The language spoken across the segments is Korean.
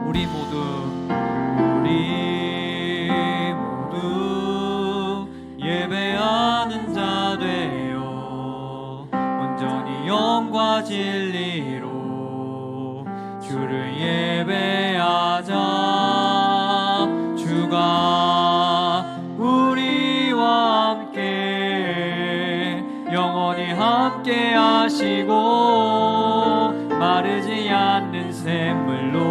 우리 모두 예배하는 자 되어 온전히 영과 진리로 주를 예배하자. 주가 우리와 함께 영원히 함께 하시고 마르지 않는 샘물로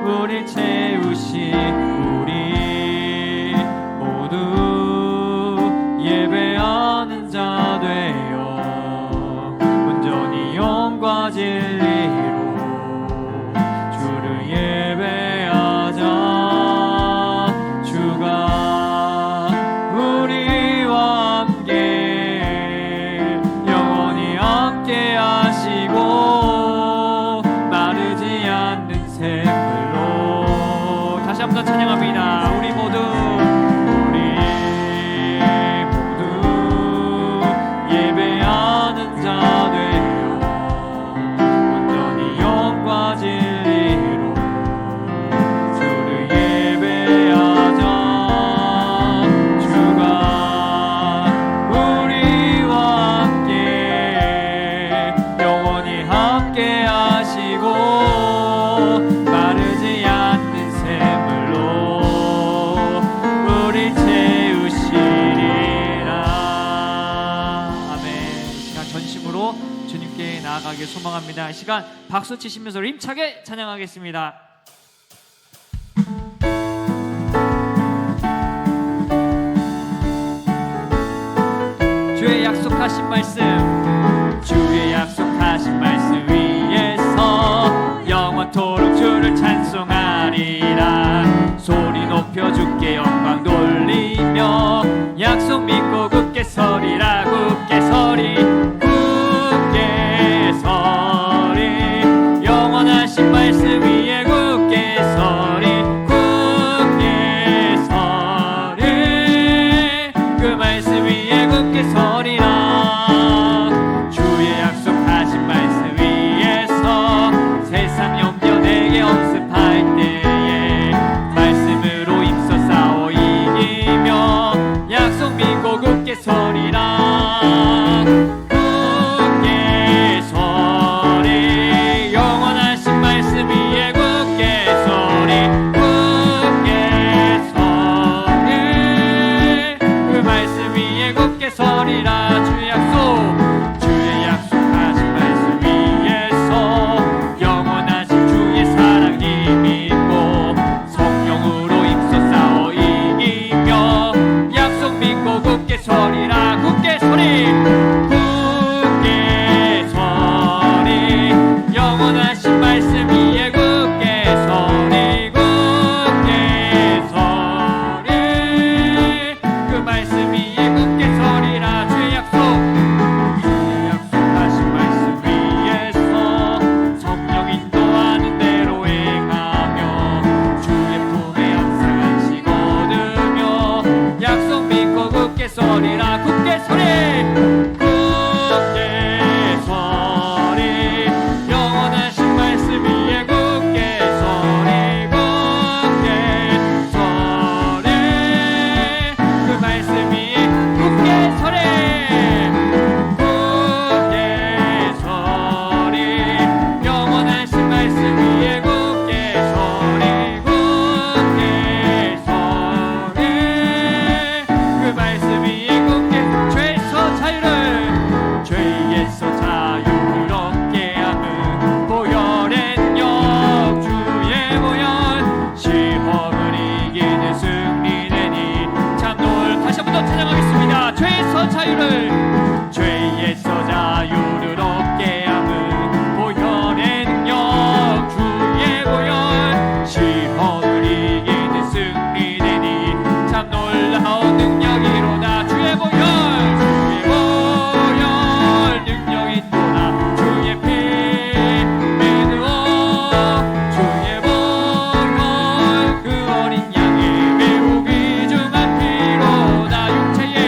우리 채우시. 우리 모두 예배하는 자 되어 온전히 영과 진리로 주를 예배하자. 주가 우리와 함께 영원히 함께 하시고 마르지 않는 샘물로. 다시 한번 찬양합니다. 우리 모두 예배하는 자 되어 온전히 영과 진리로 주를 예배하자. 주가 우리와 함께 영원히 함께 하시고 마르지 않는 샘물로 우리 채우시리라. 아멘. 이 시간 전심으로 주님께 나아가길 소망합니다. 이 시간 박수 치시면서 힘차게 찬양하겠습니다. 주의 약속하신 말씀, 주의 약속하신 말씀 위에서 영원토록 주를 찬송하리라. 소리 높여 주께 영광 돌리며 약속 믿고 굳게 서리라. 굳게 서리, 굳게 서리. 영원하신 말씀 위에 굳게 서리, 굳게 서리. 그 말씀 위에 굳게 서리라. 주의 약속하신 말씀 위에서 세상 염려내게 엄습할 때에 말씀으로 힘써 싸워 이기며 약속 믿고 굳게 서리라. 굳게 서리. 영원하신 말씀 위에 굳게 서리, 굳게 서리. 그 말씀 위에 굳게 서리라. 주의 약속하신 말씀 위에서 영원하신 주의 사랑 힘입고 성령으로 힘써 싸워 이기며 약속 믿고 굳게 서리라. 굳게 서리, 굳게 서리. 영원하신 말씀 위에 굳게 서리, 굳게 서리. 그 말씀 위에 굳게 서리라. 주의 약속하신 말씀 위에서 성령 인도하는 대로 행하며 주의 품에 항상 안식 얻으며 약속 믿고 굳게 서리라. 굳게 서리, 굳게 서리. 영원하신 말씀 위에 굳게 서리, 굳게 서리. 그 말씀 위에 굳게 서리, 굳게 서리. 영원하신 말씀 위에 굳게 서리, 굳게 서리. 그 말씀 위에 굳게. 죄에서 자유를, 죄에서 자유를 얻게 하는 보혈의 역 주의 보혈. 시험을 이기는 승리되니 참 놀. 다시 한번 더 찬양하겠습니다. 죄에서 자유를, 죄에서 자유를 얻게 하는 보혈의 능력 주의 보혈. 시험을 이기는 승리되니 참 놀라운 능력이로다. 주의 보혈, 주의 보혈 능력이 또다. 주의 피 매누어 주의 보혈. 그 어린 양의 매우 귀중한 피로다. 육체의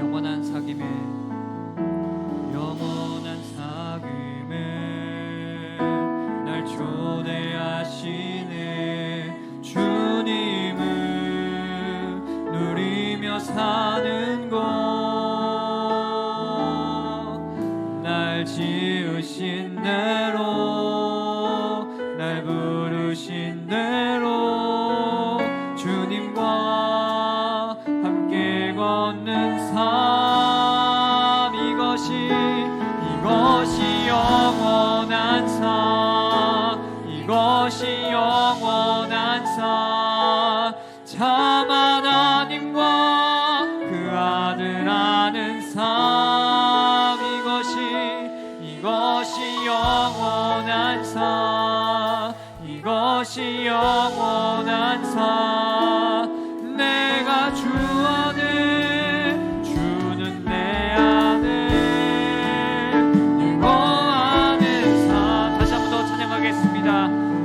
영원한 사귐에 영원한 사귐에 날 초대하시네. 주님을 누리며 사는 곳, 날 지으신 대로 날 부르신 대로 주님과 함께 걷는 삶, 이것이 영원한 삶, 이것이 영원한 삶. 참 하나님과 그 아들 아는 삶, 이것이 영원한 삶, 이것이 영원한 삶. 내가 주 안에, 주는 내 안에 이거하는 삶. 다시 한 번 더 찬양하겠습니다.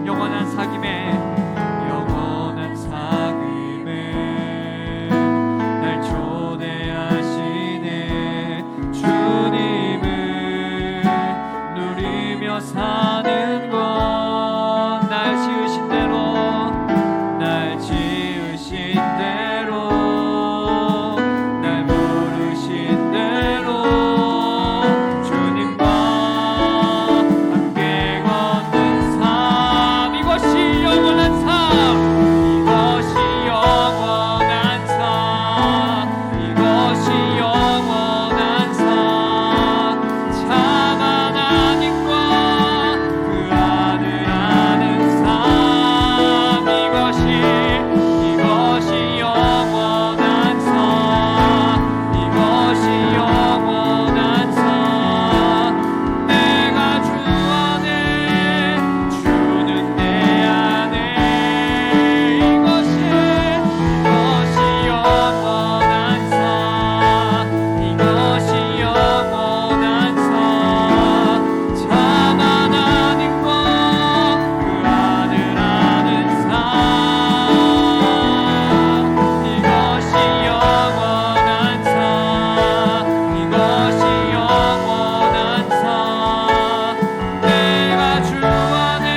영원한 사귐에 영원한 사귐에 날 초대하시네. 주님을 누리며 사는 것, 날 지으신 대로 날 지으신 대로 날 부르신 대로 주님과 함께 걷는 삶, 이것이 영원한 삶, 이것이 영원한 삶, 이것이 영원한 삶. 참 하나님과 그 아들 아는 삶, 이것이 영원한 삶, 이것이 영원한 삶. 내가 주 안에, 주는 내 안에 이것이 영원한 삶, 이것이 영원한 삶. 참 하나님과 그 아들 아는 삶, 이것이 영원한 삶, 이것이 영원한 삶. 내가 주 안에,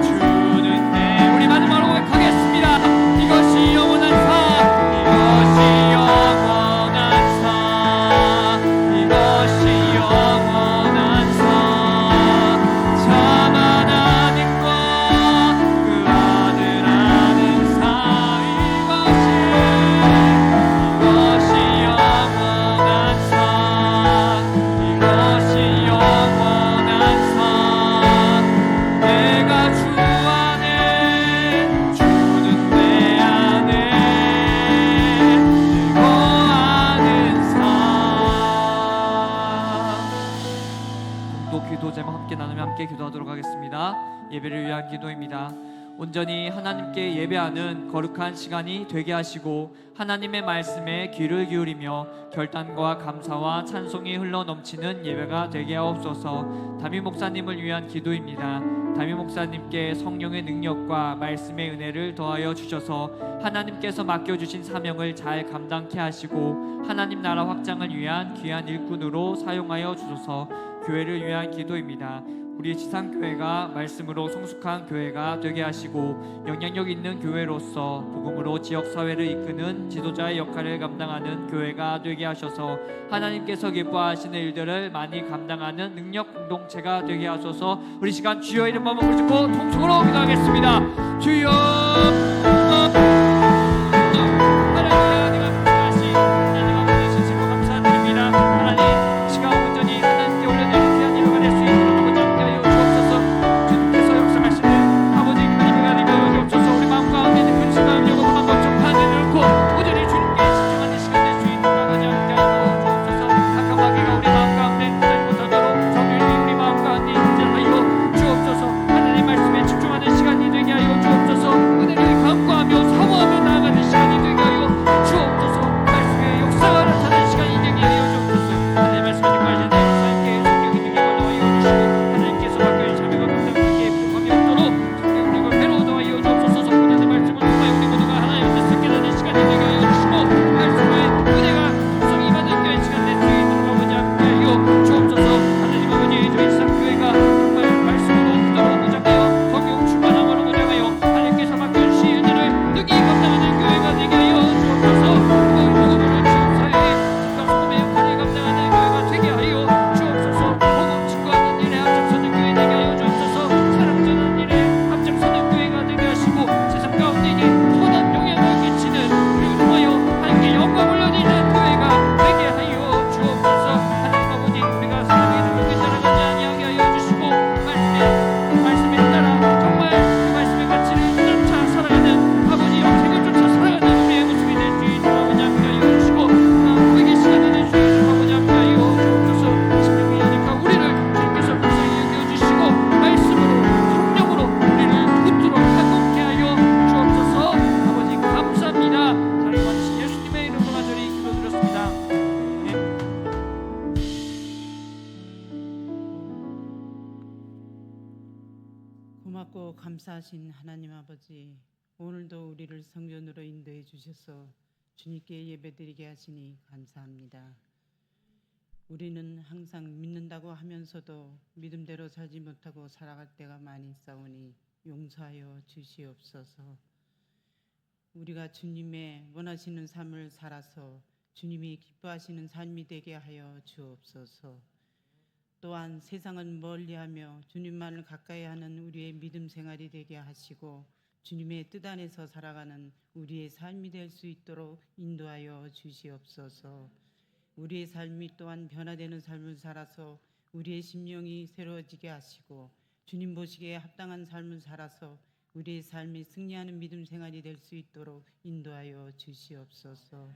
주는 내, 우리 마지막으로 고백하겠습니다. 이것이 영원한 삶, 이것이 영원한 삶, 이것이 영원한 삶. 참 하나님과 그 아들 아는 삶, 이것이 영원한 삶, 이것이 영원한 삶. 내가 주 안에, 주는 내 안에 이거하는 삶. 또 기도 제목 함께 나누며 함께 기도하도록 하겠습니다. 예배를 위한 기도입니다. 온전히 하나님께 예배하는 거룩한 시간이 되게 하시고 하나님의 말씀에 귀를 기울이며 결단과 감사와 찬송이 흘러넘치는 예배가 되게 하옵소서. 담임 목사님을 위한 기도입니다. 담임 목사님께 성령의 능력과 말씀의 은혜를 더하여 주셔서 하나님께서 맡겨주신 사명을 잘 감당케 하시고 하나님 나라 확장을 위한 귀한 일꾼으로 사용하여 주소서. 교회를 위한 기도입니다. 우리 지상교회가 말씀으로 성숙한 교회가 되게 하시고 영향력 있는 교회로서 복음으로 지역사회를 이끄는 지도자의 역할을 감당하는 교회가 되게 하셔서 하나님께서 기뻐하시는 일들을 많이 감당하는 능력 공동체가 되게 하소서. 우리 시간 주여 이름 한번 부르짖고 통성으로 기도하겠습니다. 주여 주옵소서. 하나님 말씀에 집중하는 시간이 되게 하여 주옵소서. 은혜를 감과 놀랍고 감사하신 하나님 아버지, 오늘도 우리를 성전으로 인도해 주셔서 주님께 예배드리게 하시니 감사합니다. 우리는 항상 믿는다고 하면서도 믿음대로 살지 못하고 살아갈 때가 많이 있사오니 용서하여 주시옵소서. 우리가 주님의 원하시는 삶을 살아서 주님이 기뻐하시는 삶이 되게 하여 주옵소서. 또한 세상은 멀리하며 주님만을 가까이 하는 우리의 믿음 생활이 되게 하시고 주님의 뜻 안에서 살아가는 우리의 삶이 될 수 있도록 인도하여 주시옵소서. 우리의 삶이 또한 변화되는 삶을 살아서 우리의 심령이 새로워지게 하시고 주님 보시기에 합당한 삶을 살아서 우리의 삶이 승리하는 믿음 생활이 될 수 있도록 인도하여 주시옵소서.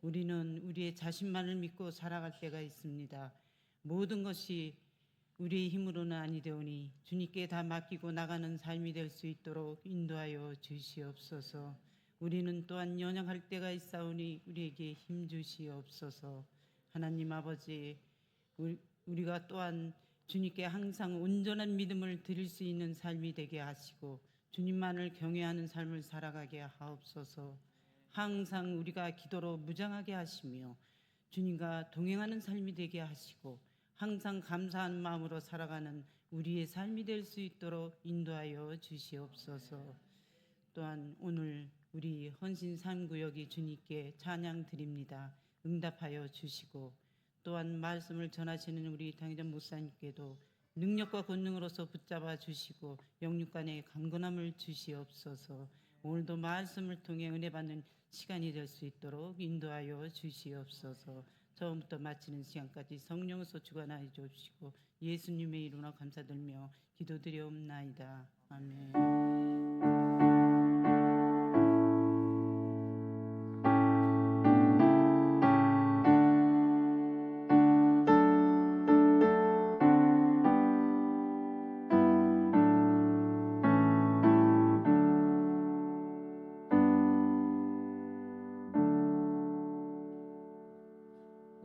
우리는 우리의 자신만을 믿고 살아갈 때가 있습니다. 모든 것이 우리의 힘으로는 아니되오니 주님께 다 맡기고 나가는 삶이 될 수 있도록 인도하여 주시옵소서. 우리는 또한 연약할 때가 있사오니 우리에게 힘 주시옵소서. 하나님 아버지, 우리가 또한 주님께 항상 온전한 믿음을 드릴 수 있는 삶이 되게 하시고 주님만을 경외하는 삶을 살아가게 하옵소서. 항상 우리가 기도로 무장하게 하시며 주님과 동행하는 삶이 되게 하시고 항상 감사한 마음으로 살아가는 우리의 삶이 될 수 있도록 인도하여 주시옵소서. 또한 오늘 우리 헌신 3구역이 주님께 찬양 드립니다. 응답하여 주시고 또한 말씀을 전하시는 우리 당회장 목사님께도 능력과 권능으로서 붙잡아 주시고 영육간의 강건함을 주시옵소서. 오늘도 말씀을 통해 은혜 받는 시간이 될 수 있도록 인도하여 주시옵소서. 처음부터 마치는 시간까지 성령으로서 주관하여 주옵시고 예수님의 이름으로 감사드리며 기도드리옵나이다. 아멘.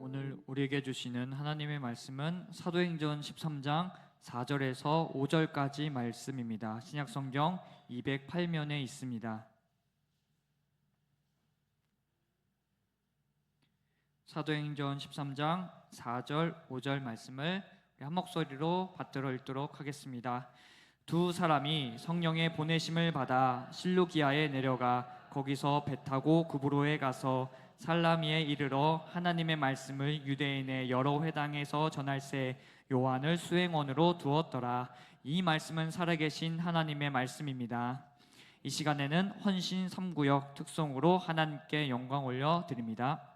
오늘 우리에게 주시는 하나님의 말씀은 사도행전 13장 4절에서 5절까지 말씀입니다. 신약성경 208면에 있습니다. 사도행전 13장 4절 5절 말씀을 한 목소리로 받들어 읽도록 하겠습니다. 두 사람이 성령의 보내심을 받아 실루기아에 내려가 거기서 배 타고 구브로에 가서 살라미에 이르러 하나님의 말씀을 유대인의 여러 회당에서 전할새 요한을 수행원으로 두었더라. 이 말씀은 살아계신 하나님의 말씀입니다. 이 시간에는 헌신 3구역 특송으로 하나님께 영광 올려 드립니다.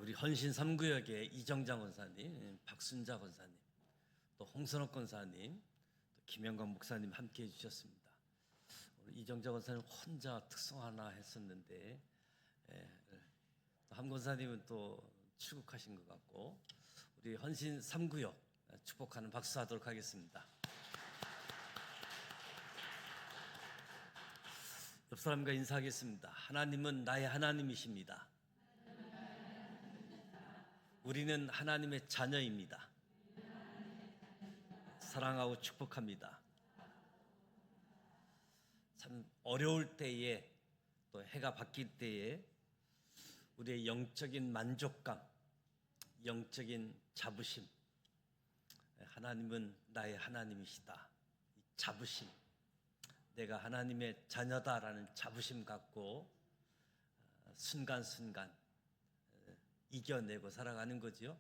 우리 헌신 3구역의 이정장 권사님, 박순자 권사님, 또 홍선옥 권사님, 또 김영광 목사님 함께 해주셨습니다. 오늘 이정장 권사님 혼자 특송 하나 했었는데 한 권사님은 또 출국하신 것 같고 우리 헌신 3구역 축복하는 박수 하도록 하겠습니다. 옆 사람과 인사하겠습니다. 하나님은 나의 하나님이십니다. 우리는 하나님의 자녀입니다. 사랑하고 축복합니다. 참 어려울 때에 또 해가 바뀔 때에 우리의 영적인 만족감, 영적인 자부심, 하나님은 나의 하나님이시다. 이 자부심, 내가 하나님의 자녀다라는 자부심 갖고 순간순간 이겨내고 살아가는 거지요.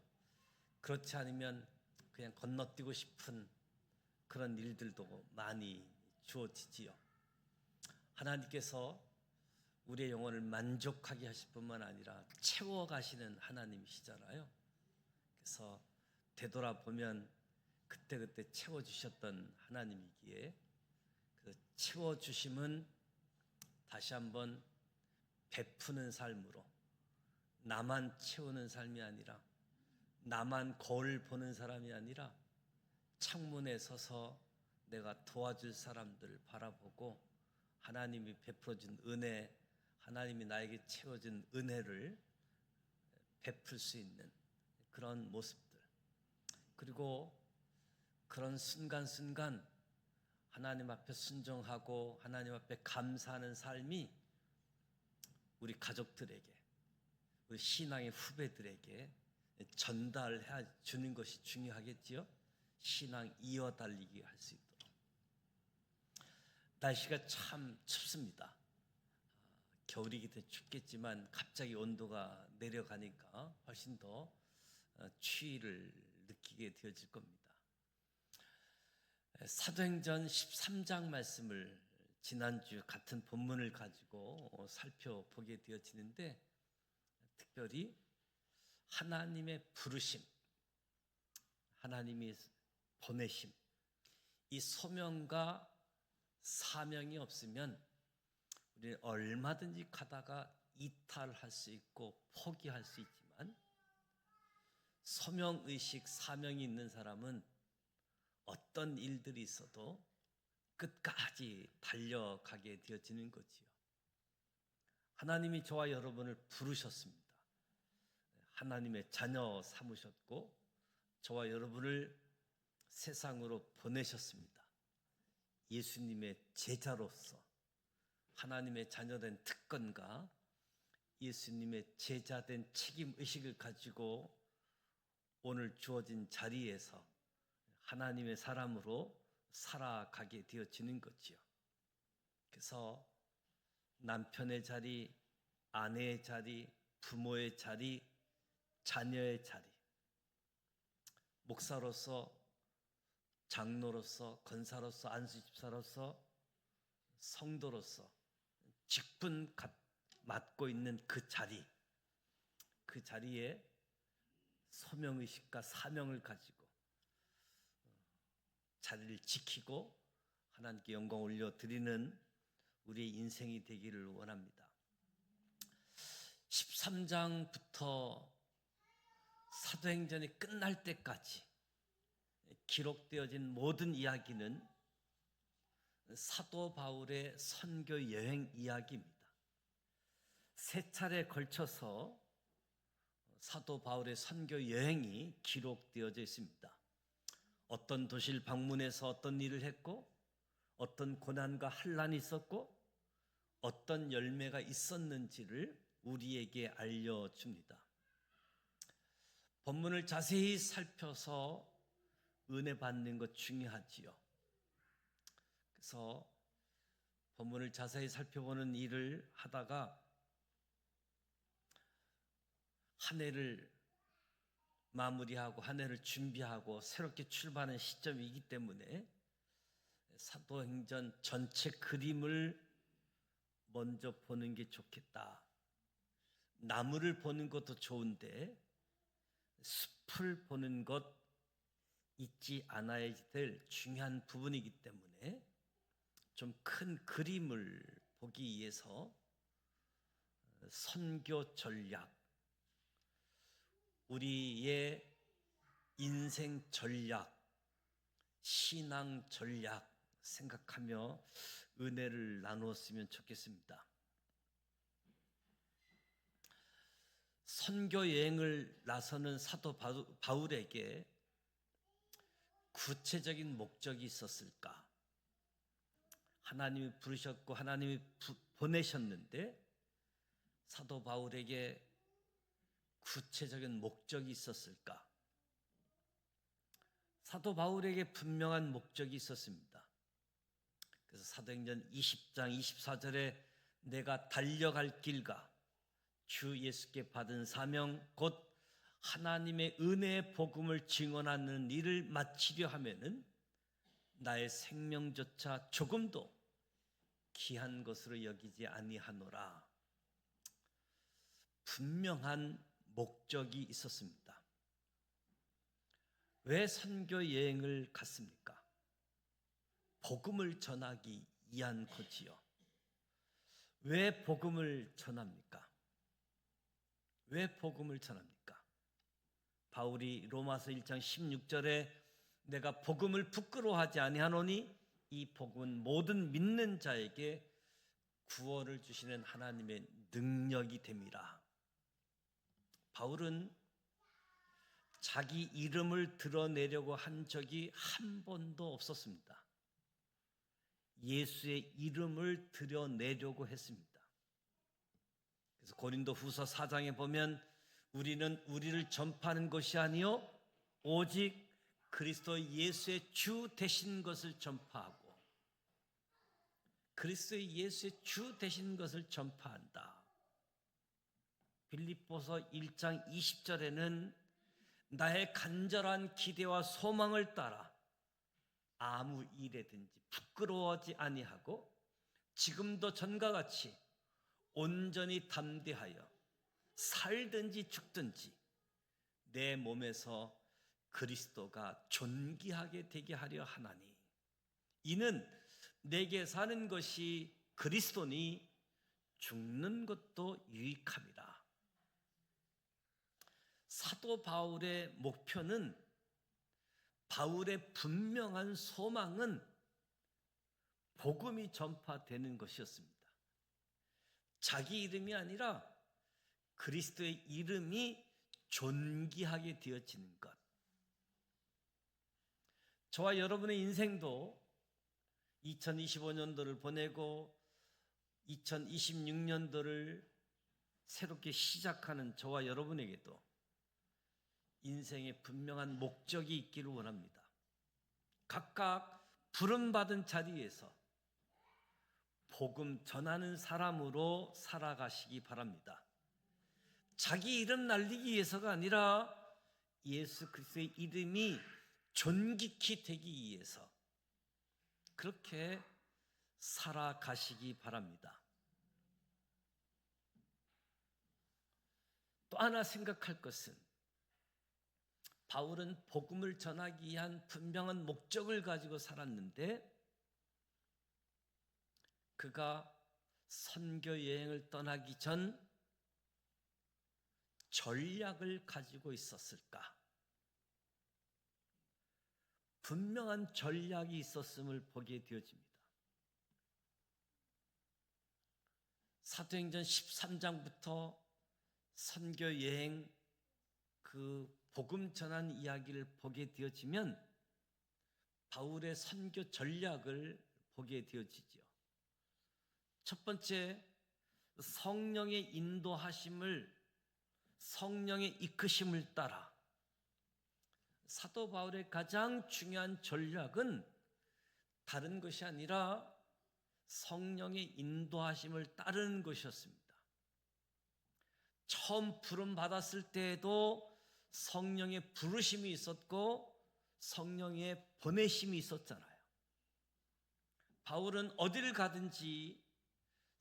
그렇지 않으면 그냥 건너뛰고 싶은 그런 일들도 많이 주어지지요. 하나님께서 우리의 영혼을 만족하게 하실 뿐만 아니라 채워가시는 하나님이시잖아요. 그래서 되돌아보면 그때그때 채워주셨던 하나님이기에 그 채워주심은 다시 한번 베푸는 삶으로, 나만 채우는 삶이 아니라, 나만 거울 보는 사람이 아니라 창문에 서서 내가 도와줄 사람들을 바라보고 하나님이 베풀어준 은혜, 하나님이 나에게 채워준 은혜를 베풀 수 있는 그런 모습들, 그리고 그런 순간순간 하나님 앞에 순종하고 하나님 앞에 감사하는 삶이 우리 가족들에게, 우리 신앙의 후배들에게 전달해 주는 것이 중요하겠지요. 신앙 이어달리기 할 수 있도록. 날씨가 참 춥습니다. 겨울이기 때문에 춥겠지만 갑자기 온도가 내려가니까 훨씬 더 추위를 느끼게 되어질 겁니다. 사도행전 13장 말씀을 지난주 같은 본문을 가지고 살펴보게 되어지는데, 특별히 하나님의 부르심, 하나님이 보내심, 이 소명과 사명이 없으면 우리는 얼마든지 가다가 이탈할 수 있고 포기할 수 있지만, 소명의식, 사명이 있는 사람은 어떤 일들이 있어도 끝까지 달려가게 되어지는 거지요. 하나님이 저와 여러분을 부르셨습니다. 하나님의 자녀 삼으셨고 저와 여러분을 세상으로 보내셨습니다. 예수님의 제자로서 하나님의 자녀된 특권과 예수님의 제자된 책임의식을 가지고 오늘 주어진 자리에서 하나님의 사람으로 살아가게 되어지는 거지요. 그래서 남편의 자리, 아내의 자리, 부모의 자리, 자녀의 자리, 목사로서, 장로로서, 권사로서, 안수집사로서, 성도로서 직분 맡고 있는 그 자리, 그 자리에 소명의식과 사명을 가지고 자리를 지키고 하나님께 영광 올려드리는 우리의 인생이 되기를 원합니다. 13장부터 사도행전이 끝날 때까지 기록되어진 모든 이야기는 사도 바울의 선교 여행 이야기입니다. 세 차례에 걸쳐서 사도 바울의 선교 여행이 기록되어져 있습니다. 어떤 도시를 방문해서 어떤 일을 했고, 어떤 고난과 환난이 있었고, 어떤 열매가 있었는지를 우리에게 알려줍니다. 본문을 자세히 살펴서 은혜 받는 것 중요하지요. 그래서 본문을 자세히 살펴보는 일을 하다가 한 해를 마무리하고 한 해를 준비하고 새롭게 출발하는 시점이기 때문에 사도행전 전체 그림을 먼저 보는 게 좋겠다. 나무를 보는 것도 좋은데 숲을 보는 것 잊지 않아야 될 중요한 부분이기 때문에 좀 큰 그림을 보기 위해서 선교 전략, 우리의 인생 전략, 신앙 전략 생각하며 은혜를 나누었으면 좋겠습니다. 선교 여행을 나서는 사도 바울에게 구체적인 목적이 있었을까? 하나님이 부르셨고 하나님이 보내셨는데 사도 바울에게 구체적인 목적이 있었을까? 사도 바울에게 분명한 목적이 있었습니다. 그래서 사도행전 20장 24절에 내가 달려갈 길과 주 예수께 받은 사명 곧 하나님의 은혜의 복음을 증언하는 일을 마치려 하면은 나의 생명조차 조금도 귀한 것으로 여기지 아니하노라. 분명한 목적이 있었습니다. 왜 선교 여행을 갔습니까? 복음을 전하기 위한 거지요. 왜 복음을 전합니까? 왜 복음을 전합니까? 바울이 로마서 1장 16절에 내가 복음을 부끄러워하지 아니하노니 이 복음은 모든 믿는 자에게 구원을 주시는 하나님의 능력이 됨이라. 바울은 자기 이름을 드러내려고 한 적이 한 번도 없었습니다. 예수의 이름을 드러내려고 했습니다. 그래서 고린도 후서 4장에 보면 우리는 우리를 전파하는 것이 아니요 오직 그리스도 예수의 주 되신 것을 전파하고 그리스도 예수의 주 되신 것을 전파한다. 빌립보서 1장 20절에는 나의 간절한 기대와 소망을 따라 아무 일에든지 부끄러워하지 아니하고 지금도 전과 같이 온전히 담대하여 살든지 죽든지 내 몸에서 그리스도가 존귀하게 되게 하려 하나니 이는 내게 사는 것이 그리스도니 죽는 것도 유익함이라. 사도 바울의 목표는 바울의 분명한 소망은 복음이 전파되는 것이었습니다. 자기 이름이 아니라 그리스도의 이름이 존귀하게 되어지는 것. 저와 여러분의 인생도 2025년도를 보내고 2026년도를 새롭게 시작하는 저와 여러분에게도 인생에 분명한 목적이 있기를 원합니다. 각각 부름받은 자리에서 복음 전하는 사람으로 살아가시기 바랍니다. 자기 이름 날리기 위해서가 아니라 예수 그리스도의 이름이 존귀히 되기 위해서 그렇게 살아가시기 바랍니다. 또 하나 생각할 것은 바울은 복음을 전하기 위한 분명한 목적을 가지고 살았는데 그가 선교 여행을 떠나기 전 전략을 가지고 있었을까? 분명한 전략이 있었음을 보게 되어집니다. 사도행전 13장부터 선교 여행 그 복음 전한 이야기를 보게 되어지면 바울의 선교 전략을 보게 되어지죠. 첫 번째, 성령의 인도하심을 성령의 이끄심을 따라 사도 바울의 가장 중요한 전략은 다른 것이 아니라 성령의 인도하심을 따르는 것이었습니다. 처음 부름 받았을 때에도 성령의 부르심이 있었고 성령의 보내심이 있었잖아요. 바울은 어디를 가든지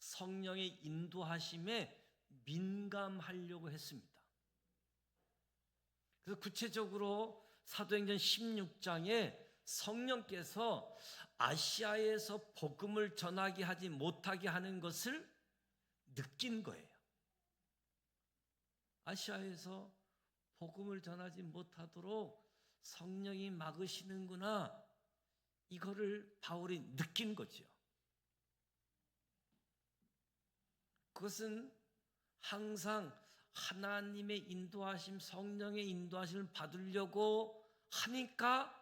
성령의 인도하심에 민감하려고 했습니다. 그래서 구체적으로 사도행전 16장에 성령께서 아시아에서 복음을 전하게 하지 못하게 하는 것을 느낀 거예요. 아시아에서 복음을 전하지 못하도록 성령이 막으시는구나, 이거를 바울이 느낀 거죠. 그것은 항상 하나님의 인도하심, 성령의 인도하심을 받으려고 하니까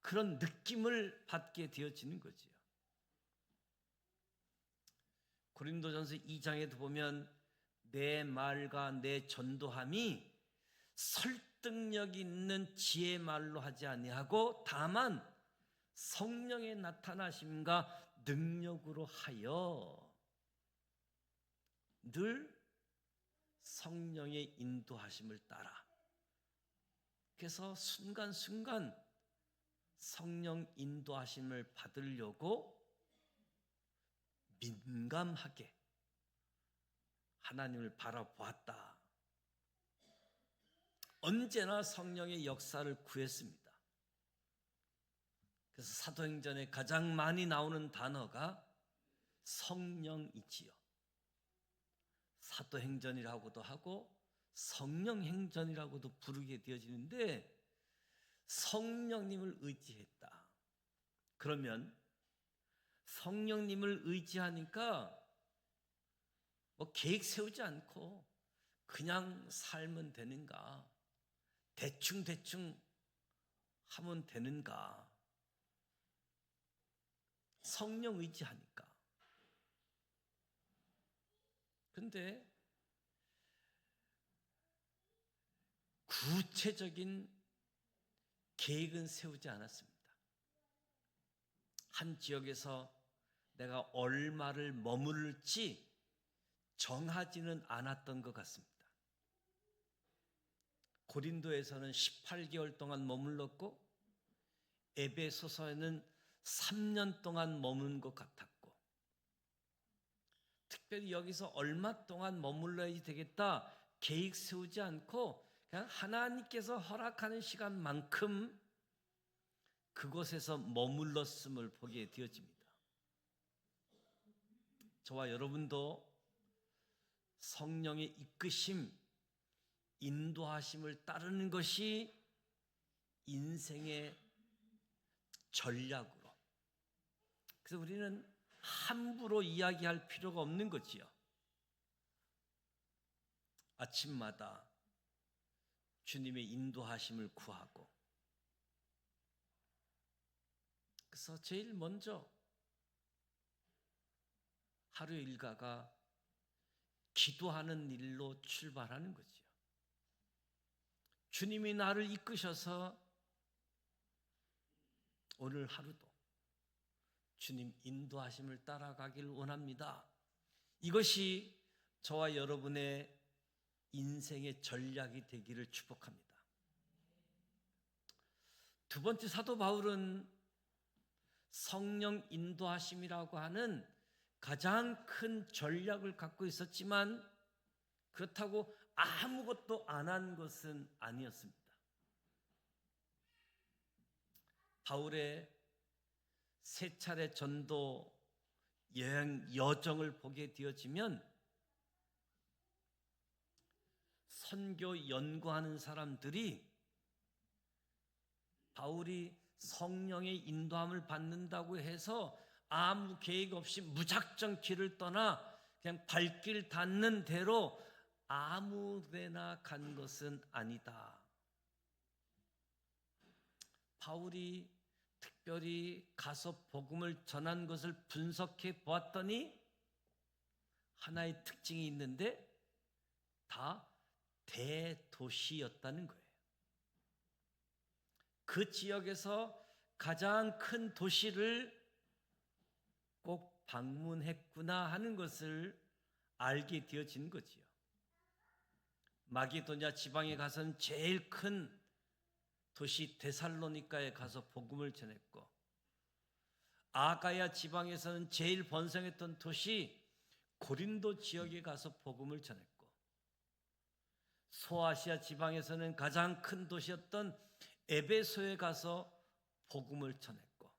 그런 느낌을 받게 되어지는 거지요. 고린도전서 2장에도 보면 내 말과 내 전도함이 설득력 있는 지혜 말로 하지 아니하고 다만 성령의 나타나심과 능력으로 하여 늘 성령의 인도하심을 따라, 그래서 순간순간 성령 인도하심을 받으려고 민감하게 하나님을 바라보았다. 언제나 성령의 역사를 구했습니다. 그래서 사도행전에 가장 많이 나오는 단어가 성령이지요. 사도행전이라고도 하고 성령행전이라고도 부르게 되어지는데, 성령님을 의지했다. 그러면 성령님을 의지하니까 뭐 계획 세우지 않고 그냥 살면 되는가, 대충 하면 되는가. 성령 의지하니까. 그런데 구체적인 계획은 세우지 않았습니다. 한 지역에서 내가 얼마를 머무를지 정하지는 않았던 것 같습니다. 고린도에서는 18개월 동안 머물렀고 에베소서에는 3년 동안 머문 것 같았고, 특별히 여기서 얼마 동안 머물러야 되겠다 계획 세우지 않고 그냥 하나님께서 허락하는 시간만큼 그곳에서 머물렀음을 보게 되어집니다. 저와 여러분도 성령의 이끄심, 인도하심을 따르는 것이 인생의 전략으로, 그래서 우리는 함부로 이야기할 필요가 없는 거지요. 아침마다 주님의 인도하심을 구하고, 그래서 제일 먼저 하루 일과가 기도하는 일로 출발하는 거지요. 주님이 나를 이끄셔서 오늘 하루도 주님 인도하심을 따라가길 원합니다. 이것이 저와 여러분의 인생의 전략이 되기를 축복합니다. 두 번째, 사도 바울은 성령 인도하심이라고 하는 가장 큰 전략을 갖고 있었지만 그렇다고 아무것도 안 한 것은 아니었습니다. 바울의 세 차례 전도 여행 여정을 보게 되어지면 선교 연구하는 사람들이 바울이 성령의 인도함을 받는다고 해서 아무 계획 없이 무작정 길을 떠나 그냥 발길 닿는 대로 아무 데나 간 것은 아니다. 바울이 특별히 가서 복음을 전한 것을 분석해 보았더니 하나의 특징이 있는데 다 대도시였다는 거예요. 그 지역에서 가장 큰 도시를 꼭 방문했구나 하는 것을 알게 되어진 거지요. 마게도냐 지방에 가서는 제일 큰 도시 데살로니가에 가서 복음을 전했고, 아가야 지방에서는 제일 번성했던 도시 고린도 지역에 가서 복음을 전했고, 소아시아 지방에서는 가장 큰 도시였던 에베소에 가서 복음을 전했고,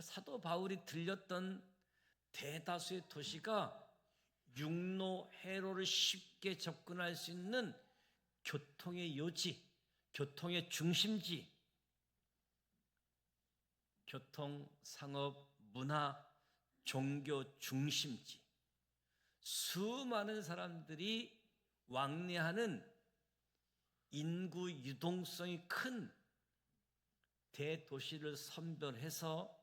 사도 바울이 들렸던 대다수의 도시가 육로 해로를 쉽게 접근할 수 있는 교통의 요지, 교통의 중심지, 교통, 상업, 문화, 종교 중심지, 수많은 사람들이 왕래하는 인구 유동성이 큰 대도시를 선별해서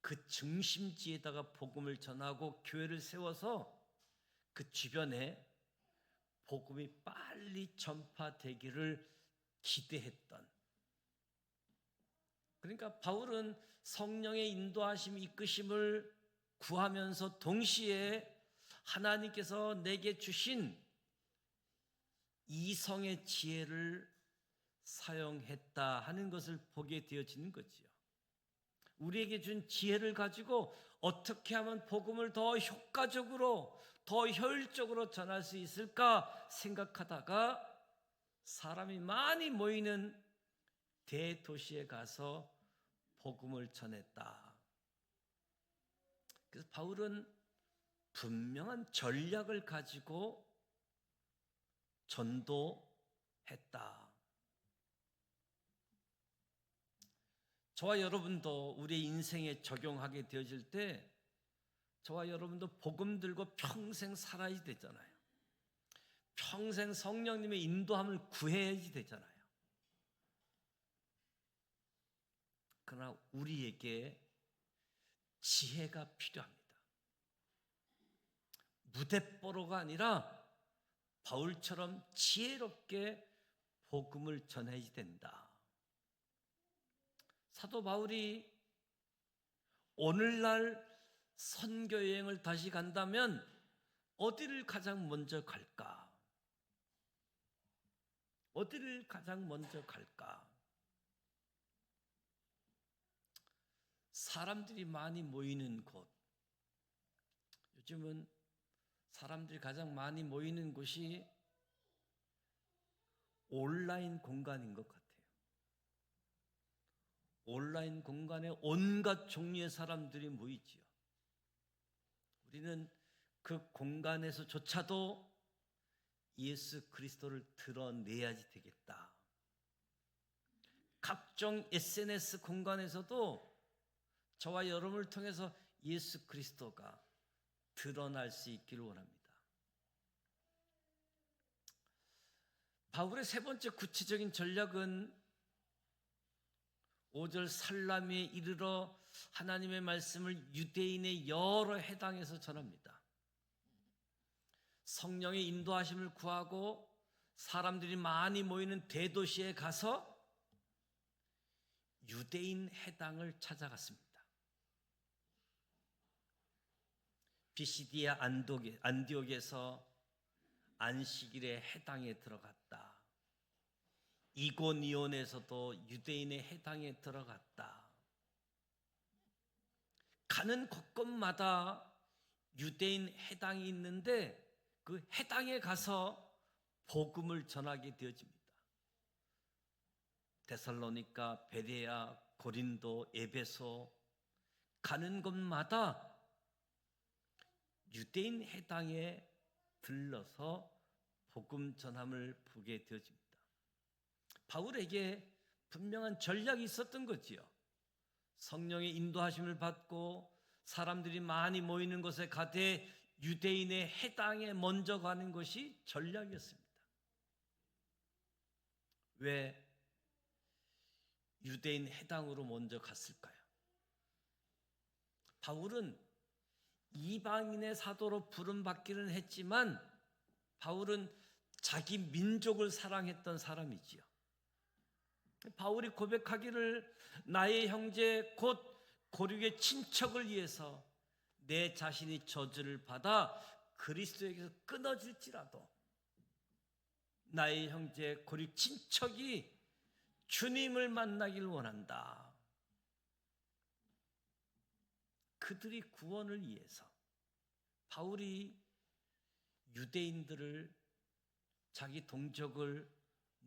그 중심지에다가 복음을 전하고 교회를 세워서 그 주변에 복음이 빨리 전파되기를 기대했던, 그러니까 바울은 성령의 인도하심, 이끄심을 구하면서 동시에 하나님께서 내게 주신 이성의 지혜를 사용했다 하는 것을 보게 되어지는 거지요. 우리에게 준 지혜를 가지고 어떻게 하면 복음을 더 효과적으로, 더 효율적으로 전할 수 있을까 생각하다가 사람이 많이 모이는 대도시에 가서 복음을 전했다. 그래서 바울은 분명한 전략을 가지고 전도했다. 저와 여러분도 우리의 인생에 적용하게 되어질 때 저와 여러분도 복음 들고 평생 살아야 되잖아요. 평생 성령님의 인도함을 구해야지 되잖아요. 그러나 우리에게 지혜가 필요합니다. 무대뽀로가 아니라 바울처럼 지혜롭게 복음을 전해야 된다. 사도 바울이 오늘날 선교 여행을 다시 간다면 어디를 가장 먼저 갈까? 어디를 가장 먼저 갈까? 사람들이 많이 모이는 곳. 요즘은 사람들이 가장 많이 모이는 곳이 온라인 공간인 것 같아요. 온라인 공간에 온갖 종류의 사람들이 모이지요. 우리는 그 공간에서조차도 예수 그리스도를 드러내야지 되겠다. 각종 SNS 공간에서도 저와 여러분을 통해서 예수 그리스도가 드러날 수 있기를 원합니다. 바울의 세 번째 구체적인 전략은 5절 살라미에 이르러 하나님의 말씀을 유대인의 여러 해당에서 전합니다. 성령의 인도하심을 구하고 사람들이 많이 모이는 대도시에 가서 유대인 해당을 찾아갔습니다. 비시디아 안디옥에서 안식일에 해당에 들어갔다. 이고니온에서도 유대인의 해당에 들어갔다. 가는 곳곳마다 유대인 해당이 있는데 그 해당에 가서 복음을 전하게 되어집니다. 데살로니가, 베레아, 고린도, 에베소, 가는 곳마다 유대인 해당에 들러서 복음 전함을 보게 되어집니다. 바울에게 분명한 전략이 있었던 거지요. 성령의 인도하심을 받고 사람들이 많이 모이는 곳에 가되 유대인의 해당에 먼저 가는 것이 전략이었습니다. 왜 유대인 해당으로 먼저 갔을까요? 바울은 이방인의 사도로 부름받기는 했지만 바울은 자기 민족을 사랑했던 사람이지요. 바울이 고백하기를 나의 형제 곧 고륙의 친척을 위해서 내 자신이 저주를 받아 그리스도에게서 끊어질지라도 나의 형제 고륙 친척이 주님을 만나길 원한다. 그들이 구원을 위해서 바울이 유대인들을, 자기 동족을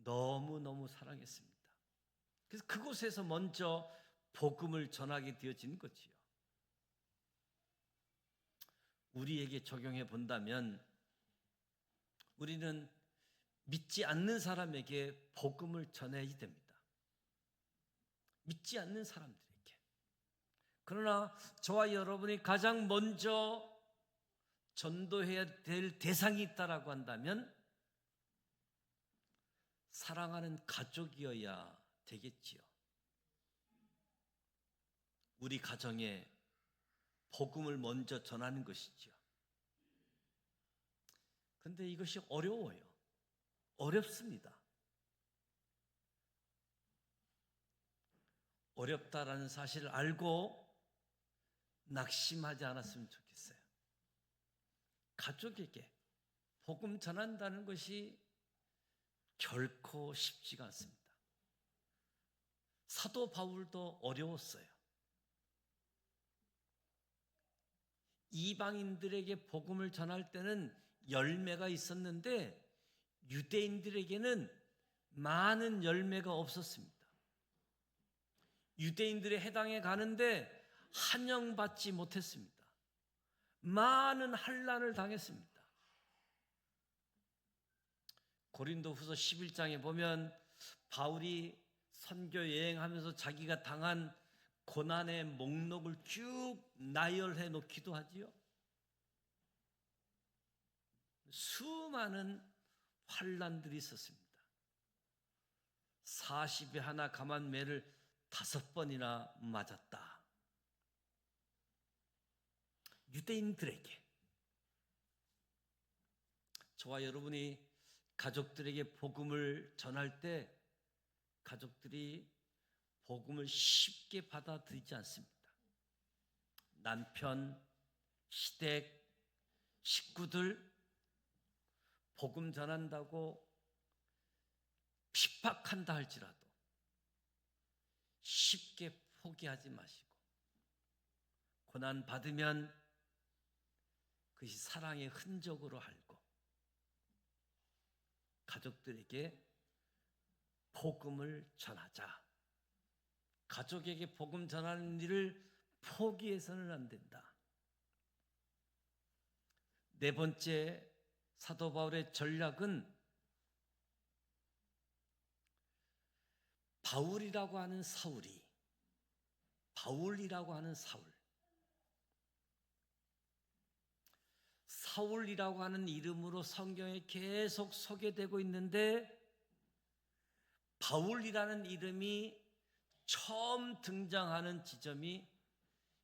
너무너무 사랑했습니다. 그래서 그곳에서 먼저 복음을 전하게 되어진 거지요. 우리에게 적용해 본다면 우리는 믿지 않는 사람에게 복음을 전해야 됩니다. 믿지 않는 사람들에게. 그러나 저와 여러분이 가장 먼저 전도해야 될 대상이 있다라고 한다면 사랑하는 가족이어야 되겠지요. 우리 가정에 복음을 먼저 전하는 것이지요. 그런데 이것이 어려워요. 어렵습니다. 어렵다라는 사실을 알고 낙심하지 않았으면 좋겠어요. 가족에게 복음 전한다는 것이 결코 쉽지가 않습니다. 사도 바울도 어려웠어요. 이방인들에게 복음을 전할 때는 열매가 있었는데 유대인들에게는 많은 열매가 없었습니다. 유대인들의 해당에 가는데 환영받지 못했습니다. 많은 환난을 당했습니다. 고린도후서 11장에 보면 바울이 선교 여행하면서 자기가 당한 고난의 목록을 쭉 나열해 놓기도 하지요. 수많은 환난들이 있었습니다. 40에 하나 감한 매를 5번이나 맞았다. 유대인들에게, 저와 여러분이 가족들에게 복음을 전할 때 가족들이 복음을 쉽게 받아들이지 않습니다. 남편, 시댁, 식구들 복음 전한다고 핍박한다 할지라도 쉽게 포기하지 마시고, 고난 받으면 그것이 사랑의 흔적으로 알고 가족들에게 복음을 전하자. 가족에게 복음 전하는 일을 포기해서는 안 된다. 네 번째 사도 바울의 전략은 바울이라고 하는 사울이, 바울이라고 하는 사울이라고 하는 이름으로 성경에 계속 소개되고 있는데 바울이라는 이름이 처음 등장하는 지점이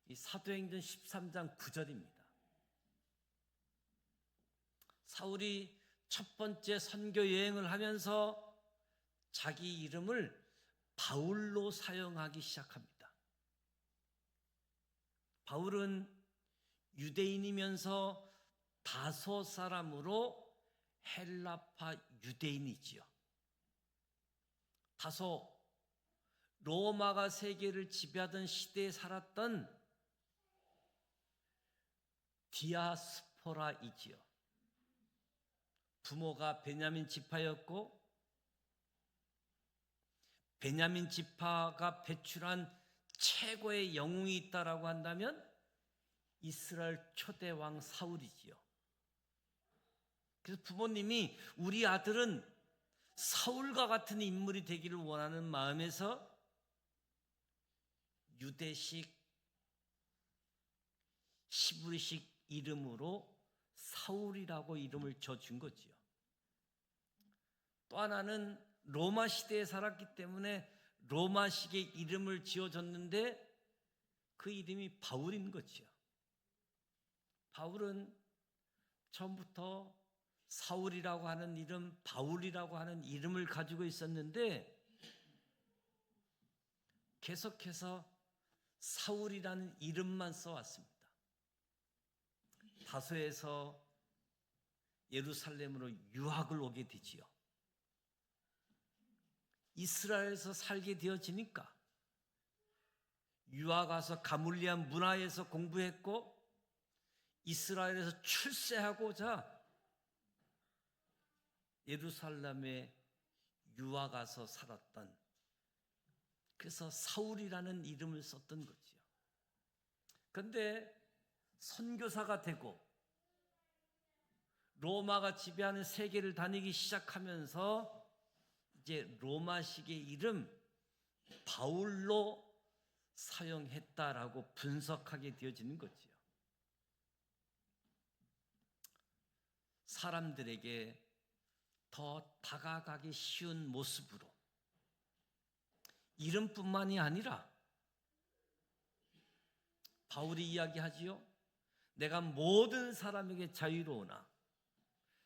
이 사도행전 13장 9절입니다. 사울이 첫 번째 선교 여행을 하면서 자기 이름을 바울로 사용하기 시작합니다. 바울은 유대인이면서 다소 사람으로 헬라파 유대인이지요. 다소 로마가 세계를 지배하던 시대에 살았던 디아스포라이지요. 부모가 베냐민 지파였고 베냐민 지파가 배출한 최고의 영웅이 있다라고 한다면 이스라엘 초대 왕 사울이지요. 그래서 부모님이 우리 아들은 사울과 같은 인물이 되기를 원하는 마음에서 유대식 히브리식 이름으로 사울이라고 이름을 줘준 거지요. 또 하나는 로마 시대에 살았기 때문에 로마식의 이름을 지어줬는데 그 이름이 바울인 거지요. 바울은 처음부터 사울이라고 하는 이름, 바울이라고 하는 이름을 가지고 있었는데 계속해서 사울이라는 이름만 써왔습니다. 다소에서 예루살렘으로 유학을 오게 되지요. 이스라엘에서 살게 되어지니까 유학 가서 가물리안 문화에서 공부했고 이스라엘에서 출세하고자 예루살렘에 유아 가서 살았던, 그래서 사울이라는 이름을 썼던 거지요. 그런데 선교사가 되고 로마가 지배하는 세계를 다니기 시작하면서 이제 로마식의 이름 바울로 사용했다라고 분석하게 되어지는 거지요. 사람들에게 더 다가가기 쉬운 모습으로 이름뿐만이 아니라 바울이 이야기하지요. 내가 모든 사람에게 자유로우나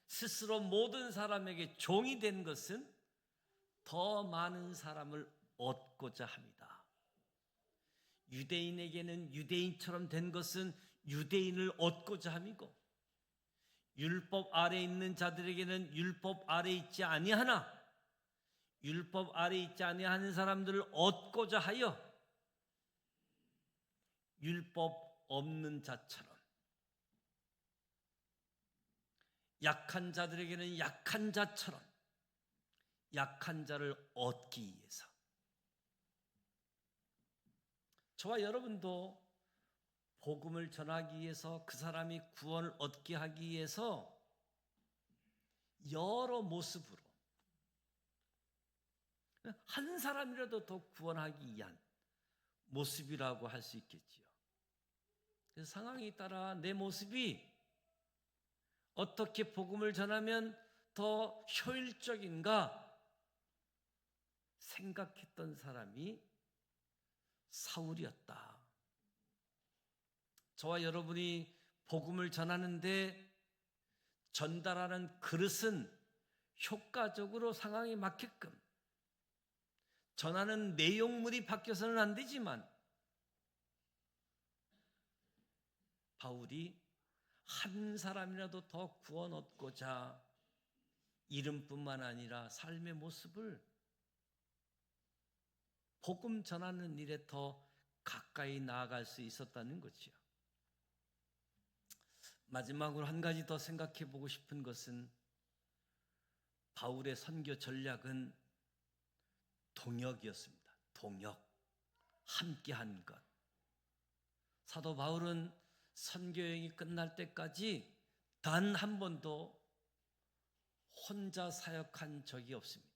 스스로 모든 사람에게 종이 된 것은 더 많은 사람을 얻고자 합니다. 유대인에게는 유대인처럼 된 것은 유대인을 얻고자 함이고, 율법 아래 있는 자들에게는 율법 아래 있지 아니하나 율법 아래 있지 아니하는 사람들을 얻고자 하여 율법 없는 자처럼, 약한 자들에게는 약한 자처럼 약한 자를 얻기 위해서, 저와 여러분도 복음을 전하기 위해서 그 사람이 구원을 얻게 하기 위해서 여러 모습으로 한 사람이라도 더 구원하기 위한 모습이라고 할 수 있겠지요. 그래서 상황에 따라 내 모습이 어떻게 복음을 전하면 더 효율적인가 생각했던 사람이 사울이었다. 저와 여러분이 복음을 전하는데 전달하는 그릇은 효과적으로 상황에 맞게끔 전하는 내용물이 바뀌어서는 안 되지만, 바울이 한 사람이라도 더 구원 얻고자 이름뿐만 아니라 삶의 모습을 복음 전하는 일에 더 가까이 나아갈 수 있었다는 거지요. 마지막으로 한 가지 더 생각해 보고 싶은 것은, 바울의 선교 전략은 동역이었습니다. 동역, 함께한 것. 사도 바울은 선교 여행이 끝날 때까지 단 한 번도 혼자 사역한 적이 없습니다.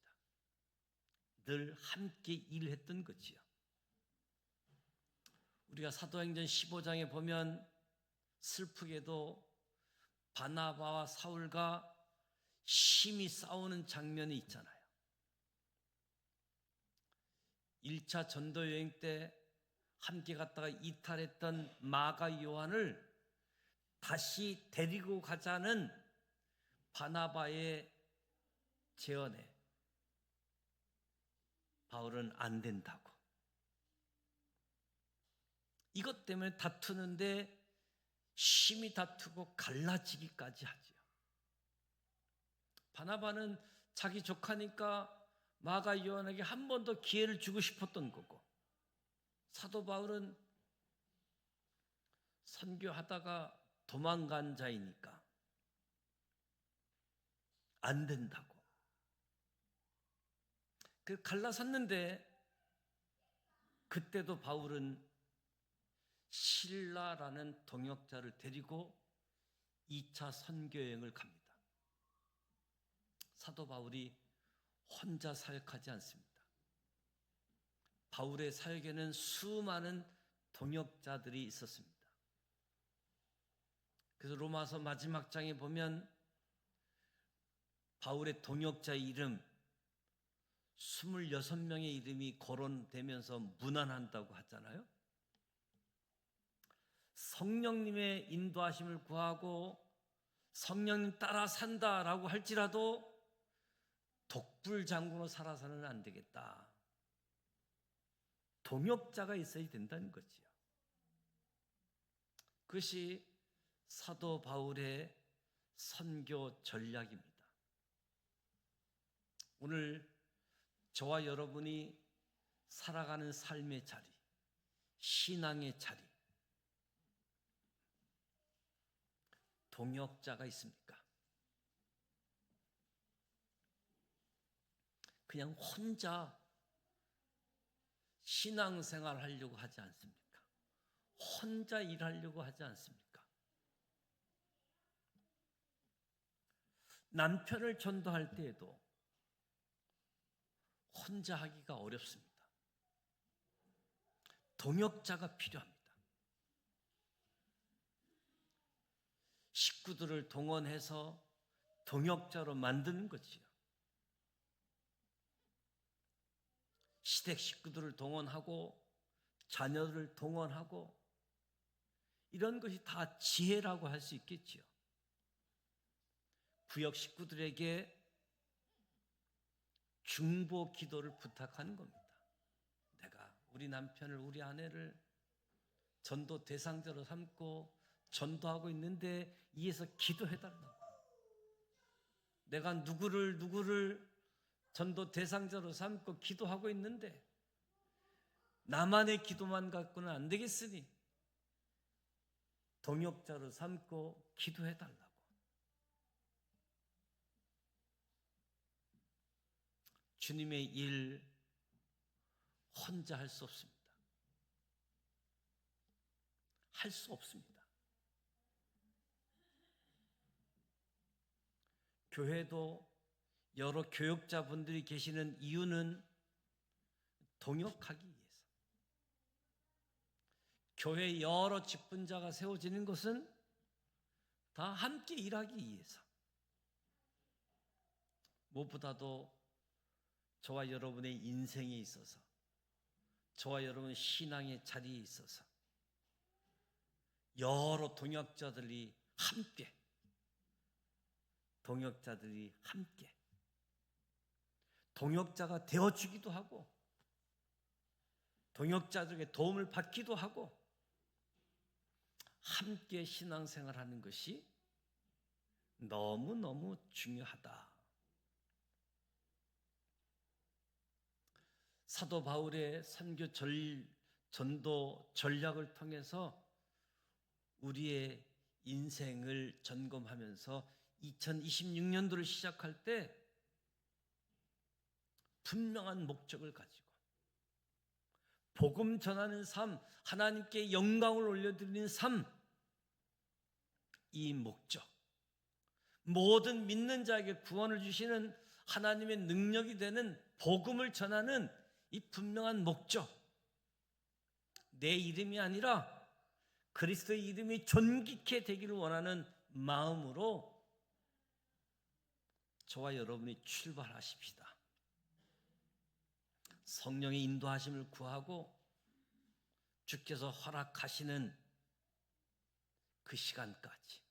늘 함께 일했던 거지요. 우리가 사도행전 15장에 보면 슬프게도 바나바와 사울과 심히 싸우는 장면이 있잖아요. 1차 전도 여행 때 함께 갔다가 이탈했던 마가 요한을 다시 데리고 가자는 바나바의 제언에 바울은 안 된다고, 이것 때문에 다투는데 심히 다투고 갈라지기까지 하지요. 바나바는 자기 조카니까 마가 요한에게 한 번 더 기회를 주고 싶었던 거고, 사도 바울은 선교하다가 도망간 자이니까 안 된다고. 그 갈라섰는데, 그때도 바울은 실라라는 동역자를 데리고 2차 선교 여행을 갑니다. 사도 바울이 혼자 사역하지 않습니다. 바울의 사역에는 수많은 동역자들이 있었습니다. 그래서 로마서 마지막 장에 보면 바울의 동역자의 이름 26명의 이름이 거론되면서 문안한다고 하잖아요. 성령님의 인도하심을 구하고 성령님 따라 산다라고 할지라도 독불장군으로 살아서는 안 되겠다. 동역자가 있어야 된다는 거지요. 그것이 사도 바울의 선교 전략입니다. 오늘 저와 여러분이 살아가는 삶의 자리, 신앙의 자리, 동역자가 있습니까? 그냥 혼자 신앙생활 하려고 하지 않습니까? 혼자 일하려고 하지 않습니까? 남편을 전도할 때에도 혼자 하기가 어렵습니다. 동역자가 필요합니다. 식구들을 동원해서 동역자로 만드는 거지요. 시댁 식구들을 동원하고 자녀를 동원하고 이런 것이 다 지혜라고 할 수 있겠지요. 구역 식구들에게 중보 기도를 부탁하는 겁니다. 내가 우리 남편을, 우리 아내를 전도 대상자로 삼고 전도하고 있는데 이에서 기도해달라고. 내가 누구를 전도 대상자로 삼고 기도하고 있는데 나만의 기도만 갖고는 안 되겠으니 동역자로 삼고 기도해달라고. 주님의 일 혼자 할 수 없습니다. 할 수 없습니다. 교회도 여러 교역자분들이 계시는 이유는 동역하기 위해서. 교회 여러 직분자가 세워지는 것은 다 함께 일하기 위해서. 무엇보다도 저와 여러분의 인생에 있어서, 저와 여러분의 신앙의 자리에 있어서 여러 동역자들이 함께 동역자가 되어주기도 하고 동역자들에게 도움을 받기도 하고 함께 신앙생활하는 것이 너무너무 중요하다. 사도 바울의 선교 전도 전략을 통해서 우리의 인생을 점검하면서 2026년도를 시작할 때 분명한 목적을 가지고 복음 전하는 삶, 하나님께 영광을 올려드리는 삶, 이 목적, 모든 믿는 자에게 구원을 주시는 하나님의 능력이 되는 복음을 전하는 이 분명한 목적, 내 이름이 아니라 그리스도의 이름이 존귀케 되기를 원하는 마음으로 저와 여러분이 출발하십시다. 성령의 인도하심을 구하고 주께서 허락하시는 그 시간까지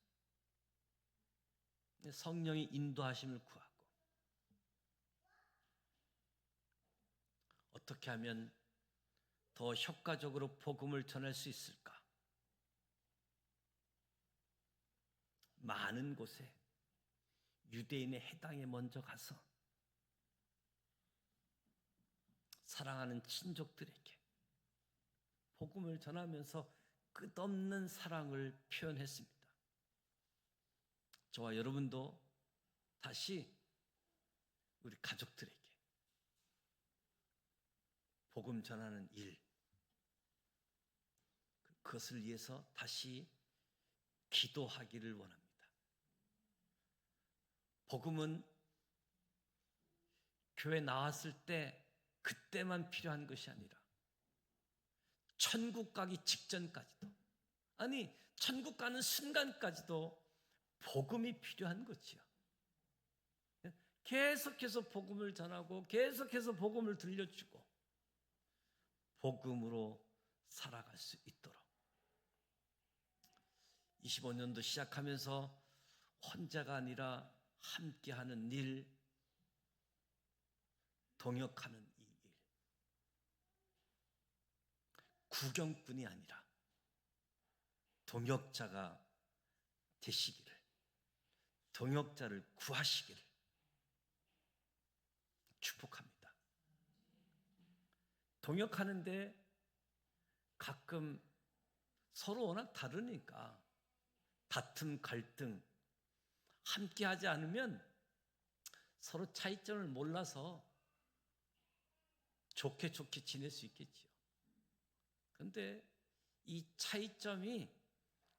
성령의 인도하심을 구하고 어떻게 하면 더 효과적으로 복음을 전할 수 있을까? 많은 곳에 유대인의 해당에 먼저 가서 사랑하는 친족들에게 복음을 전하면서 끝없는 사랑을 표현했습니다. 저와 여러분도 다시 우리 가족들에게 복음 전하는 일, 그것을 위해서 다시 기도하기를 원합니다. 복음은 교회 나왔을 때 그때만 필요한 것이 아니라 천국 가기 직전까지도, 아니 천국 가는 순간까지도 복음이 필요한 거지요. 계속해서 복음을 전하고 계속해서 복음을 들려주고 복음으로 살아갈 수 있도록 25년도 시작하면서 혼자가 아니라 함께하는 일, 동역하는 이 일, 구경뿐이 아니라 동역자가 되시기를, 동역자를 구하시기를 축복합니다. 동역하는데 가끔 서로 워낙 다르니까 다툼, 갈등, 함께 하지 않으면 서로 차이점을 몰라서 좋게 지낼 수 있겠지요. 그런데 이 차이점이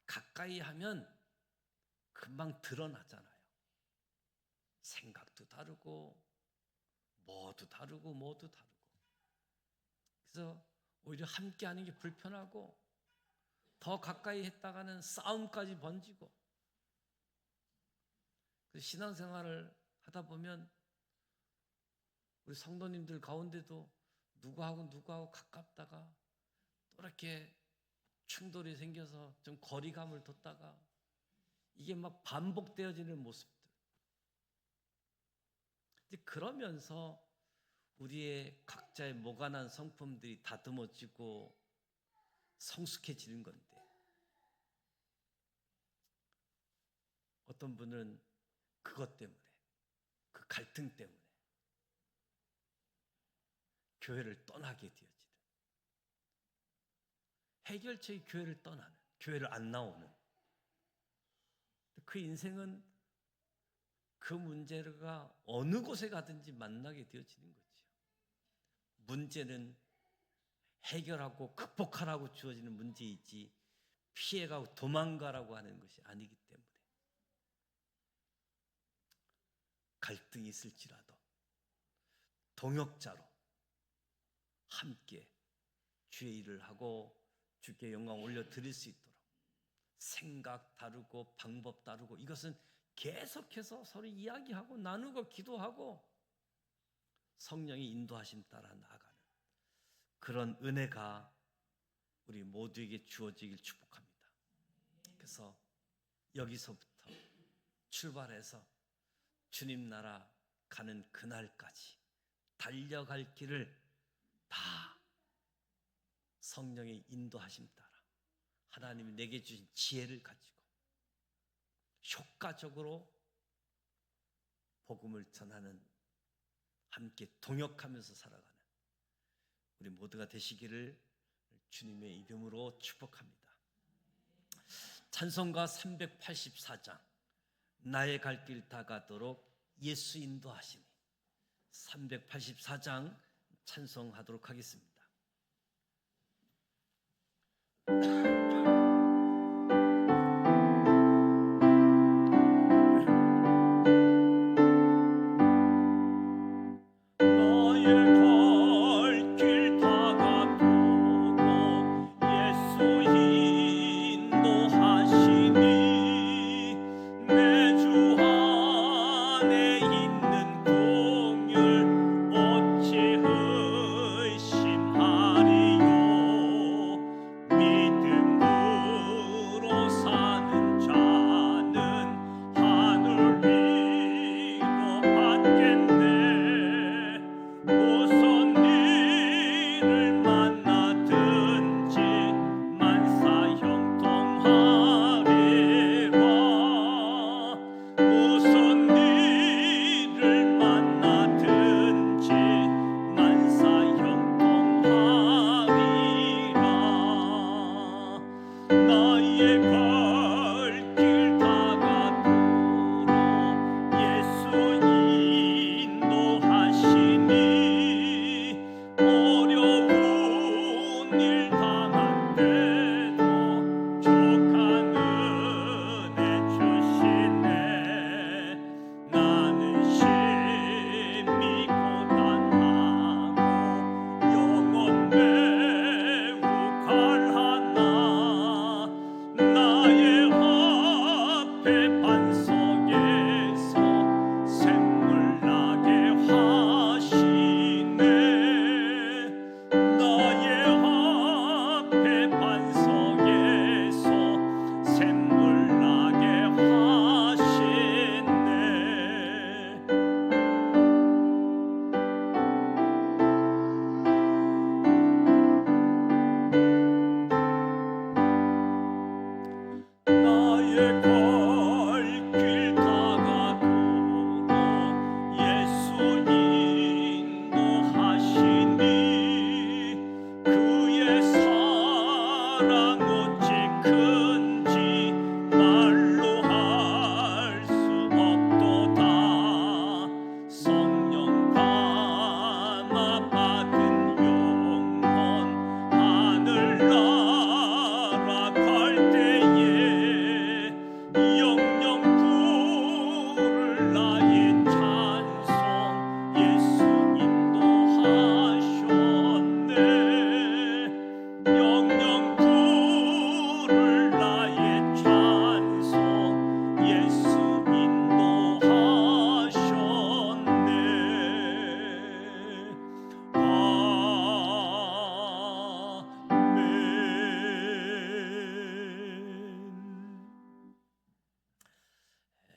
가까이 하면 금방 드러나잖아요. 생각도 다르고 뭐도 다르고. 그래서 오히려 함께하는 게 불편하고 더 가까이 했다가는 싸움까지 번지고. 그래서 신앙생활을 하다 보면 우리 성도님들 가운데도 누구하고 가깝다가 또 이렇게 충돌이 생겨서 좀 거리감을 뒀다가 이게 막 반복되어지는 모습들. 이제 그러면서 우리의 각자의 모관한 성품들이 다듬어지고 성숙해지는 건데, 어떤 분은 그것 때문에, 그 갈등 때문에 교회를 떠나게 되어지는, 해결책이 교회를 떠나는, 교회를 안 나오는, 그 인생은 그 문제가 어느 곳에 가든지 만나게 되어지는 거죠. 문제는 해결하고 극복하라고 주어지는 문제이지 피해가고 도망가라고 하는 것이 아니기 때문에 갈등이 있을지라도 동역자로 함께 주의 일을 하고 주께 영광 올려드릴 수 있도록 생각 다르고 방법 다르고 이것은 계속해서 서로 이야기하고 나누고 기도하고 성령의 인도하심 따라 나아가는 그런 은혜가 우리 모두에게 주어지길 축복합니다. 그래서 여기서부터 출발해서 주님 나라 가는 그날까지 달려갈 길을 다 성령의 인도하심 따라 하나님이 내게 주신 지혜를 가지고 효과적으로 복음을 전하는, 함께 동역하면서 살아가는 우리 모두가 되시기를 주님의 이름으로 축복합니다. 찬송가 384장 나의 갈 길 다 가도록 예수 인도하시니, 384장 찬송하도록 하겠습니다.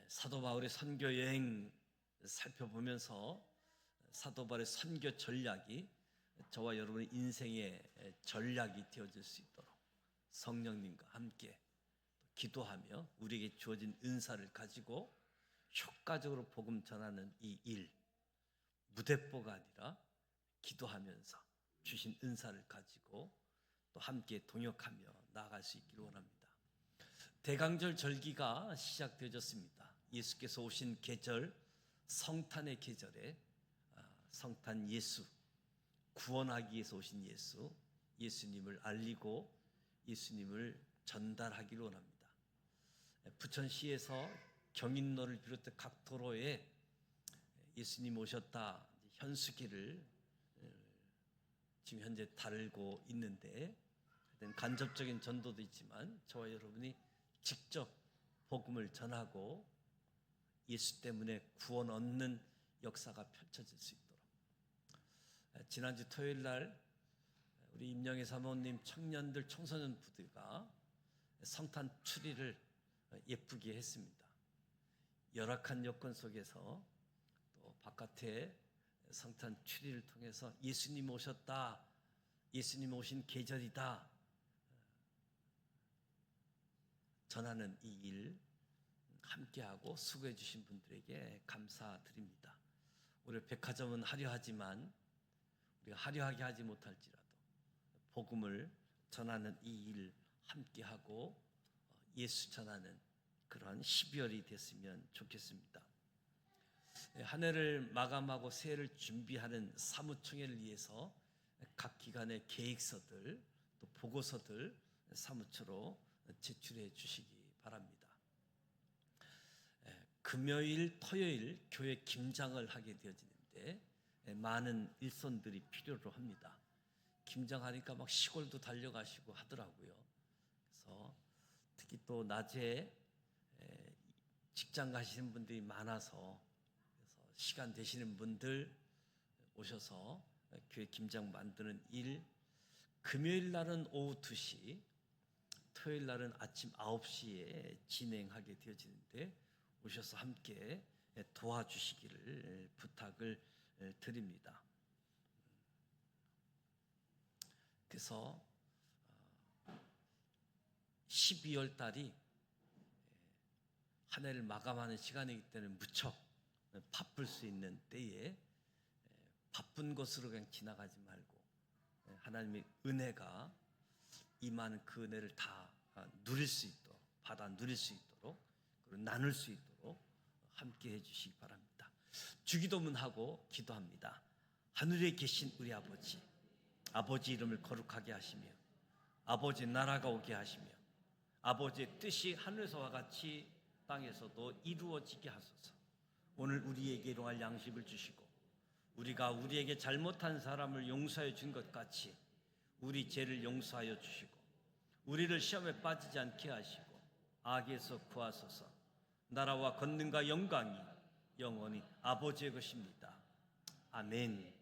사도 바울의 선교 여행 살펴보면서 사도 바울의 선교 전략이 저와 여러분의 인생의 전략이 되어질 수 있도록 성령님과 함께 기도하며 우리에게 주어진 은사를 가지고 효과적으로 복음 전하는 이 일, 무대뽀가 아니라 기도하면서 주신 은사를 가지고 또 함께 동역하며 나아갈 수 있기를 원합니다. 대강절 절기가 시작되어졌습니다. 예수께서 오신 계절, 성탄의 계절에 성탄 예수, 구원하기 위해서 오신 예수, 예수님을 알리고 예수님을 전달하기를 원합니다. 부천시에서 경인로를 비롯해 각 도로에 예수님 오셨다 현수기를 지금 현재 달고 있는데, 간접적인 전도도 있지만 저와 여러분이 직접 복음을 전하고 예수 때문에 구원 얻는 역사가 펼쳐질 수 있도록, 지난주 토요일 날 우리 임영애 사모님 청년들 청소년 부대가 성탄 추리를 예쁘게 했습니다. 열악한 여건 속에서 또 바깥에 성탄 추리를 통해서 예수님 오셨다, 예수님 오신 계절이다 전하는 이 일 함께하고 수고해 주신 분들에게 감사드립니다. 우리 백화점은 화려하지만 우리가 화려하게 하지 못할지라도 복음을 전하는 이 일 함께하고 예수 전하는 그런 12월이 됐으면 좋겠습니다. 한 해를 마감하고 새해를 준비하는 사무총회를 위해서 각 기관의 계획서들 또 보고서들 사무처로 제출해 주시기 바랍니다. 금요일, 토요일 교회 김장을 하게 되어지는데 많은 일손들이 필요로 합니다. 김장하니까 막 시골도 달려가시고 하더라고요. 그래서 특히 또 낮에 직장 가시는 분들이 많아서 그래서 시간 되시는 분들 오셔서 교회 김장 만드는 일, 금요일 날은 오후 2시, 토요일 날은 아침 9시에 진행하게 되어지는데 오셔서 함께 도와주시기를 부탁을 드립니다. 그래서 12월 달이 한 해를 마감하는 시간이기 때문에 무척 바쁠 수 있는 때에 바쁜 것으로 그냥 지나가지 말고 하나님의 은혜가 임하는 그 은혜를 다 누릴 수 있도록, 받아 누릴 수 있도록, 그리고 나눌 수 있도록 함께 해주시기 바랍니다. 주기도문하고 기도합니다. 하늘에 계신 우리 아버지, 아버지 이름을 거룩하게 하시며 아버지 나라가 오게 하시며 아버지의 뜻이 하늘에서와 같이 땅에서도 이루어지게 하소서. 오늘 우리에게 일용할 양식을 주시고 우리가 우리에게 잘못한 사람을 용서해 준 것 같이 우리 죄를 용서하여 주시고 우리를 시험에 빠지지 않게 하시고 악에서 구하소서. 나라와 권능과 영광이 영원히 아버지의 것입니다. 아멘.